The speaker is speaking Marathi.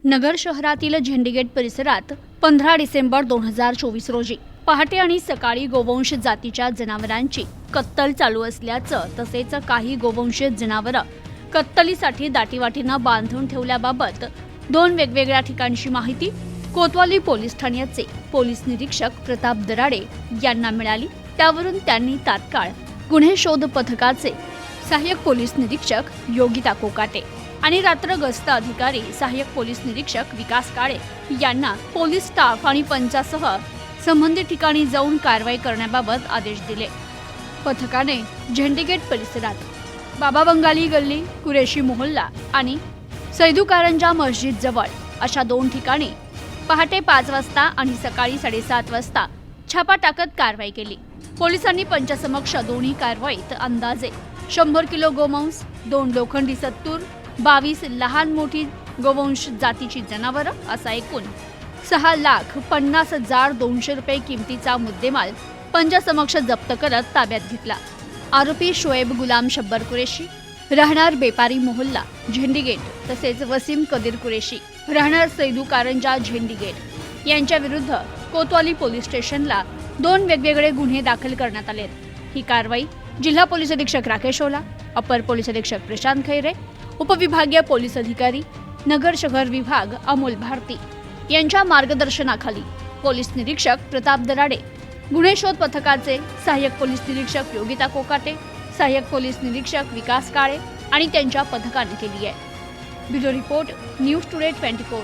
नगर शहरातील झेंडीगेट परिसरात 15 डिसेंबर 2024 रोजी पहाटे आणि सकाळी गोवंश जातीच्या जनावरांची कत्तल चालू असल्याचं तसेच काही गोवंश जनावरं कत्तलीसाठी दाटीवाटीनं बांधून ठेवल्याबाबत दोन वेगवेगळ्या ठिकाणची माहिती कोतवाली पोलीस ठाण्याचे पोलीस निरीक्षक प्रताप दराडे यांना मिळाली। त्यावरून त्यांनी तात्काळ गुन्हे शोध पथकाचे सहाय्यक पोलीस निरीक्षक योगिता कोकाटे आणि रात्र गस्त अधिकारी सहाय्यक पोलीस निरीक्षक विकास काळे यांना पोलीस स्टाफ आणि पंचासह संबंधित ठिकाणी जाऊन कारवाई करण्याबाबत आदेश दिले। पथकाने झेंडीगेट परिसरात बाबा बंगाली गल्ली, कुरेशी मोहल्ला आणि सैदू कारंजा मस्जिद जवळ अशा दोन ठिकाणी पहाटे 5 वाजता आणि सकाळी 7:30 वाजता छापा टाकत कारवाई केली। पोलिसांनी पंचासमक्ष दोन्ही कारवाईत अंदाजे 100 किलो गोमांस, 2 लोखंडी सत्तूर, 22 लहान मोठी गोवंश जातीची जनावरं असा एकूण 6,50,200 रुपये किमतीचा मुद्देमाल पंचासमक्ष जप्त करत ताब्यात घेतला। आरोपी शोएब गुलाम शब्बर कुरेशी राहणार बेपारी मोहल्ला झेंडीगेट तसेच वसीम कदीर कुरेशी राहणार सैदू कारंजा झेंडीगेट यांच्या विरुद्ध कोतवाली पोलीस स्टेशनला 2 वेगवेगळे गुन्हे दाखल करण्यात आले। ही कारवाई जिल्हा पोलीस अधीक्षक राकेश ओला, अपर पोलीस अधीक्षक प्रशांत खैरे, उपविभागीय पोलीस अधिकारी नगर शहर विभाग अमोल भारती यांच्या मार्गदर्शनाखाली पोलीस निरीक्षक प्रताप दराडे, गुन्हे शोध पथकाचे सहाय्यक पोलीस निरीक्षक योगिता कोकाटे, सहाय्यक पोलीस निरीक्षक विकास काळे आणि त्यांच्या पथकाने केली आहे। Bureau report, news today 24।